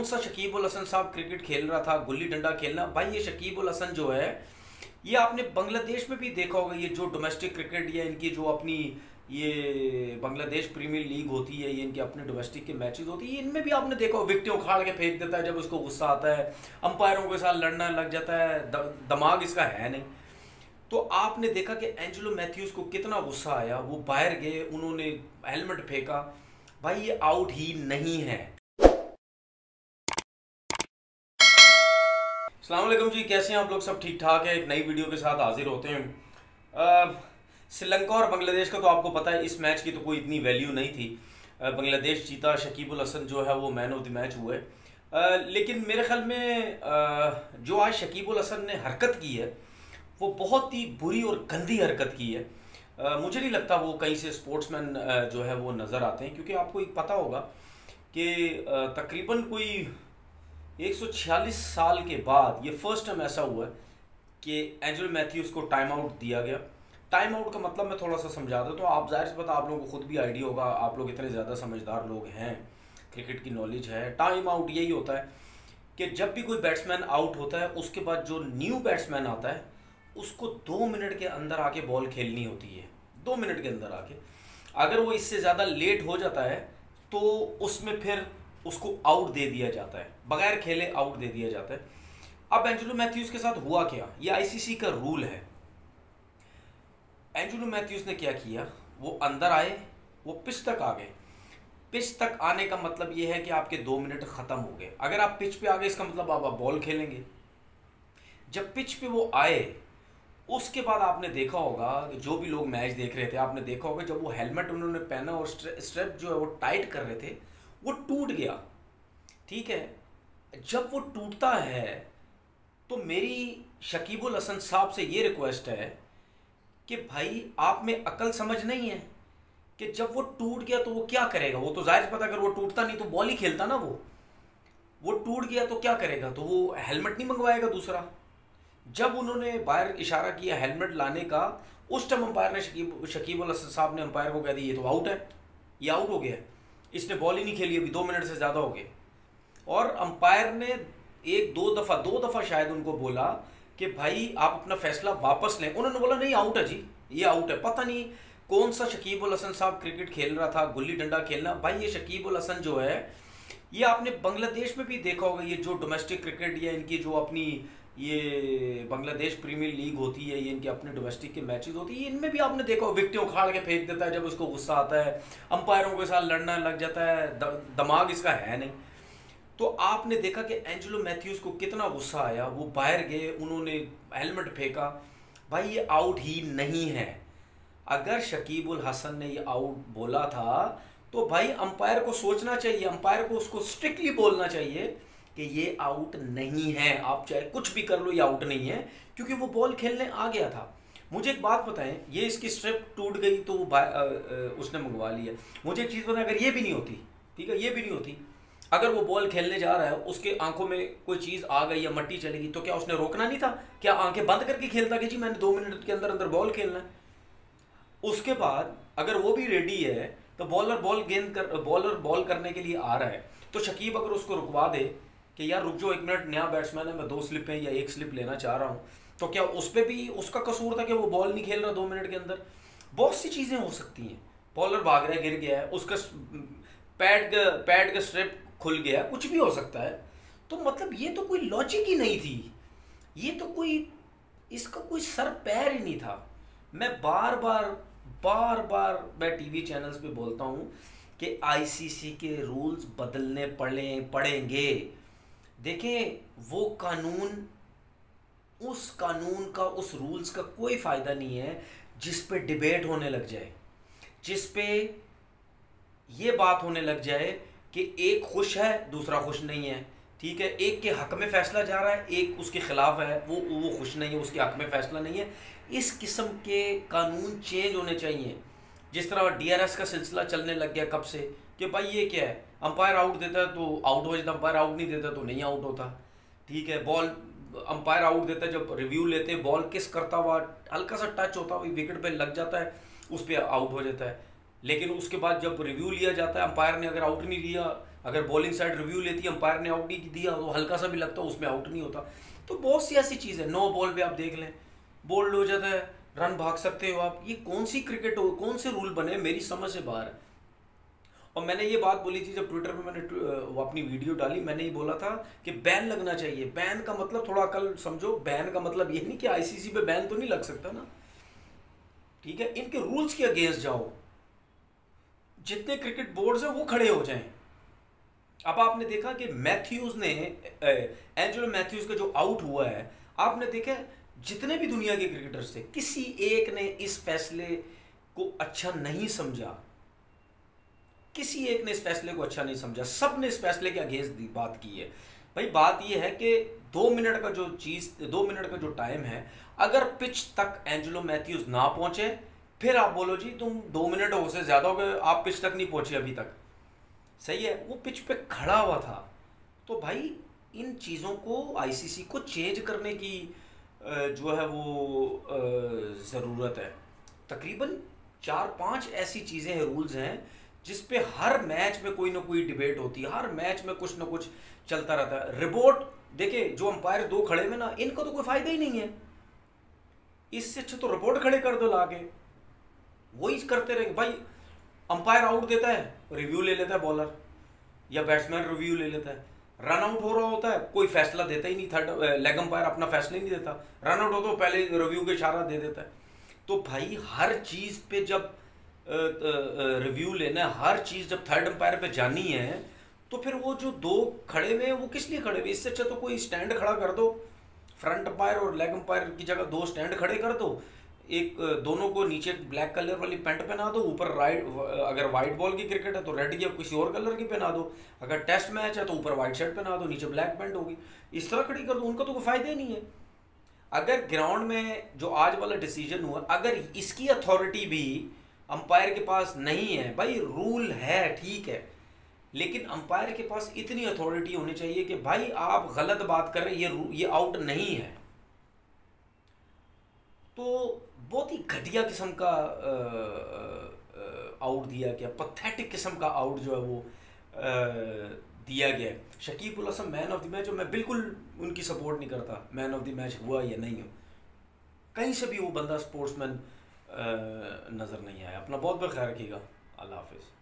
सा शकीब उल हसन साहब क्रिकेट खेल रहा था, गुल्ली डंडा खेलना। भाई ये शकीब उल हसन जो है, ये आपने बांग्लादेश में भी देखा होगा। ये जो डोमेस्टिक क्रिकेट या इनकी जो अपनी ये बांग्लादेश प्रीमियर लीग होती है, ये इनके अपने डोमेस्टिक के मैचेस होती है, इनमें भी आपने देखा हो विकेटें उखाड़ के फेंक देता है जब उसको गुस्सा आता है, अंपायरों के साथ लड़ना लग जाता है, दिमाग इसका है नहीं। तो आपने देखा कि एंजेलो मैथ्यूज को कितना गुस्सा आया, वो बाहर गए, उन्होंने हेलमेट फेंका। भाई ये आउट ही नहीं है। अस्सलाम वालेकुम जी, कैसे हैं आप लोग? सब ठीक ठाक है। एक नई वीडियो के साथ हाजिर होते हैं। श्रीलंका और बांग्लादेश का तो आपको पता है, इस मैच की तो कोई इतनी वैल्यू नहीं थी। बांग्लादेश जीता, शकीब उल हसन जो है वो मैन ऑफ द मैच हुए। लेकिन मेरे ख्याल में जो आज शकीब उल हसन ने हरकत की है वो बहुत ही बुरी और गंदी हरकत की है। मुझे नहीं लगता वो कहीं से स्पोर्ट्समैन जो है वो नज़र आते हैं, क्योंकि आपको एक पता होगा कि तकरीबन कोई 146 साल के बाद ये फर्स्ट टाइम ऐसा हुआ है कि एंजेलो मैथ्यूज को टाइम आउट दिया गया। टाइम आउट का मतलब मैं थोड़ा सा समझा दूँ तो आप जाहिर सी बात, आप लोगों को खुद भी आइडिया होगा, आप लोग इतने ज़्यादा समझदार लोग हैं, क्रिकेट की नॉलेज है। टाइम आउट यही होता है कि जब भी कोई बैट्समैन आउट होता है, उसके बाद जो न्यू बैट्समैन आता है उसको 2 मिनट के अंदर आके बॉल खेलनी होती है। 2 मिनट के अंदर आके, अगर वो इससे ज़्यादा लेट हो जाता है तो उसमें फिर उसको आउट दे दिया जाता है, बगैर खेले आउट दे दिया जाता है। अब एंजेलो मैथ्यूज के साथ हुआ क्या, ये आईसीसी का रूल है। एंजेलो मैथ्यूज ने क्या किया, वो अंदर आए, वो पिच तक आ गए। पिच तक आने का मतलब ये है कि आपके 2 मिनट ख़त्म हो गए। अगर आप पिच पे आ गए, इसका मतलब आप बॉल खेलेंगे। जब पिच पे वो आए, उसके बाद आपने देखा होगा, जो भी लोग मैच देख रहे थे, आपने देखा होगा जब वो हेलमेट उन्होंने पहना और स्ट्रेप जो है वो टाइट कर रहे थे, वो टूट गया। ठीक है, जब वो टूटता है तो मेरी शकीब उल हसन साहब से ये रिक्वेस्ट है कि भाई आप में अकल समझ नहीं है कि जब वो टूट गया तो वो क्या करेगा। वो तो जाहिर पता, अगर वो टूटता नहीं तो बॉल ही खेलता ना। वो टूट गया तो क्या करेगा, तो वो हेलमेट नहीं मंगवाएगा दूसरा। जब उन्होंने बाहर इशारा किया हेलमेट लाने का, उस टाइम अंपायर ने शकीब उल हसन साहब ने अंपायर को कह दिया ये तो आउट है, ये आउट हो गया, इसने बॉल ही नहीं खेली, अभी 2 मिनट से ज़्यादा हो गए। और अंपायर ने दो दफ़ा शायद उनको बोला कि भाई आप अपना फैसला वापस लें। उन्होंने बोला नहीं, आउट है जी, ये आउट है। पता नहीं कौन सा शकीब उल हसन साहब क्रिकेट खेल रहा था, गुल्ली डंडा खेलना। भाई ये शकीब उल हसन जो है, ये आपने बांग्लादेश में भी देखा होगा। ये जो डोमेस्टिक क्रिकेट या इनकी जो अपनी ये बांग्लादेश प्रीमियर लीग होती है, ये इनके अपने डोमेस्टिक के मैचेस होती है, इनमें भी आपने देखा हो विकेटें उखाड़ के फेंक देता है जब उसको गुस्सा आता है, अंपायरों के साथ लड़ना लग जाता है, दिमाग इसका है नहीं। तो आपने देखा कि एंजेलो मैथ्यूज को कितना गुस्सा आया, वो बाहर गए, उन्होंने हेलमेट फेंका। भाई ये आउट ही नहीं है। अगर शकीब उल हसन ने ये आउट बोला था तो भाई अंपायर को सोचना चाहिए, अंपायर को उसको स्ट्रिक्टली बोलना चाहिए कि ये आउट नहीं है, आप चाहे कुछ भी कर लो, ये आउट नहीं है, क्योंकि वो बॉल खेलने आ गया था। मुझे एक बात बताएं, ये इसकी स्ट्रिप टूट गई तो उसने मंगवा लिया। मुझे एक चीज़ बताएं, अगर ये भी नहीं होती, ठीक है, ये भी नहीं होती, अगर वो बॉल खेलने जा रहा है, उसके आंखों में कोई चीज़ आ गई या मट्टी चलेगी, तो क्या उसने रोकना नहीं था? क्या आंखें बंद करके खेलता कि जी मैंने 2 मिनट के अंदर अंदर बॉल खेलना है? उसके बाद अगर वो भी रेडी है तो बॉलर बॉल करने के लिए आ रहा है, तो शकीब अगर उसको रुकवा दे कि यार रुक जाओ 1 मिनट, नया बैट्समैन है, मैं 2 स्लिपें या 1 स्लिप लेना चाह रहा हूँ, तो क्या उस पर भी उसका कसूर था कि वो बॉल नहीं खेल रहा 2 मिनट के अंदर? बहुत सी चीज़ें हो सकती हैं। बॉलर भाग रहा है, गिर गया है, उसका पैड का स्ट्रिप खुल गया, कुछ भी हो सकता है। तो मतलब ये तो कोई लॉजिक ही नहीं थी, ये तो कोई, इसका कोई सर पैर ही नहीं था। मैं बार बार मैं टीवी चैनल्स पे बोलता हूँ कि आईसीसी के रूल्स बदलने पड़ेंगे। देखें, वो कानून, उस कानून का, उस रूल्स का कोई फ़ायदा नहीं है जिस पे डिबेट होने लग जाए, जिस पे ये बात होने लग जाए कि एक खुश है दूसरा खुश नहीं है। ठीक है, एक के हक में फैसला जा रहा है, एक उसके खिलाफ है, वो खुश नहीं है, उसके हक में फैसला नहीं है। इस किस्म के कानून चेंज होने चाहिए। जिस तरह डीआरएस का सिलसिला चलने लग गया कब से कि भाई ये क्या है, अंपायर आउट देता है तो आउट हो जाता, अंपायर आउट नहीं देता तो नहीं आउट होता। ठीक है, बॉल अंपायर आउट देता है, जब रिव्यू लेते हैं बॉल किस करता हुआ हल्का सा टच होता हुआ विकेट पे लग जाता है, उस पर आउट हो जाता है। लेकिन उसके बाद जब रिव्यू लिया जाता है, अंपायर ने अगर आउट नहीं लिया, अगर बॉलिंग साइड रिव्यू लेती, अंपायर ने आउट नहीं दिया तो हल्का सा भी लगता उसमें आउट नहीं होता। तो बहुत सी ऐसी चीज़ है। 9 बॉल पे आप देख लें बोल्ड हो जाता है, रन भाग सकते हो आप। ये कौन सी क्रिकेट हो, कौन से रूल बने, मेरी समझ से बाहर है। और मैंने ये बात बोली थी जब ट्विटर पे मैंने वो अपनी वीडियो डाली, मैंने ये बोला था कि बैन लगना चाहिए। बैन का मतलब थोड़ा अकल समझो, बैन का मतलब ये नहीं कि आईसीसी पे बैन तो नहीं लग सकता ना, ठीक है। इनके रूल्स के अगेंस्ट जाओ, जितने क्रिकेट बोर्ड्स हैं वो खड़े हो जाएं। अब आपने देखा कि मैथ्यूज ने, एंजेलो मैथ्यूज का जो आउट हुआ है, आपने देखा जितने भी दुनिया के क्रिकेटर्स थे, किसी एक ने इस फैसले को अच्छा नहीं समझा, किसी एक ने इस फैसले को अच्छा नहीं समझा, सब ने इस फैसले के अगेंस्ट बात की है। भाई बात यह है कि 2 मिनट का जो चीज, 2 मिनट का जो टाइम है, अगर पिच तक एंजेलो मैथ्यूज ना पहुंचे, फिर आप बोलो जी तुम 2 मिनट हो से ज्यादा हो गए, आप पिच तक नहीं पहुंचे अभी तक, सही है। वो पिच पे खड़ा हुआ था। तो भाई इन चीज़ों को आईसीसी को चेंज करने की जो है वो ज़रूरत है। तकरीबन 4-5 ऐसी चीज़ें हैं, रूल्स हैं, जिस पे हर मैच में कोई ना कोई डिबेट होती है, हर मैच में कुछ ना कुछ चलता रहता है। रिपोर्ट देखिए, जो अंपायर 2 खड़े में ना, इनको तो कोई फायदा ही नहीं है। इससे अच्छा तो रिपोर्ट खड़े कर दो लाके, वही करते रहेंगे। भाई अंपायर आउट देता है, रिव्यू ले लेता है बॉलर, या बैट्समैन रिव्यू ले लेता है। रन आउट हो रहा होता है, कोई फैसला देता ही नहीं, थर्ड लेग अंपायर अपना फैसला ही नहीं देता। रन आउट हो तो पहले रिव्यू के इशारा दे देता है। तो भाई हर चीज़ पे जब रिव्यू लेना है, हर चीज़ जब थर्ड अंपायर पे जानी है, तो फिर वो जो 2 खड़े हुए हैं वो किस लिए खड़े हुए? इससे अच्छा तो कोई स्टैंड खड़ा कर दो, फ्रंट अंपायर और लेग अंपायर की जगह 2 स्टैंड खड़े कर दो। एक दोनों को नीचे ब्लैक कलर वाली पैंट पहना दो, ऊपर राइट, अगर वाइट बॉल की क्रिकेट है तो रेड या किसी और कलर की पहना दो, अगर टेस्ट मैच है तो ऊपर वाइट शर्ट पहना दो, नीचे ब्लैक पैंट होगी। इस तरह खड़ी कर दो, उनका तो कोई फायदा ही नहीं है। अगर ग्राउंड में जो आज वाला डिसीजन हुआ, अगर इसकी अथॉरिटी भी अंपायर के पास नहीं है, भाई रूल है ठीक है, लेकिन अंपायर के पास इतनी अथॉरिटी होनी चाहिए कि भाई आप गलत बात कर रहे हैं, ये आउट नहीं है। तो बहुत ही घटिया किस्म का आउट दिया गया, पथेटिक किस्म का आउट जो है वो दिया गया है। Shakib Al Hasan man of the match, मैं बिल्कुल उनकी सपोर्ट नहीं करता, मैन ऑफ द मैच हुआ या नहीं हो, कहीं से भी वो बंदा स्पोर्ट्समैन नज़र नहीं आया। अपना बहुत बहुत ख्याल रखिएगा। अल्लाह हाफिज़।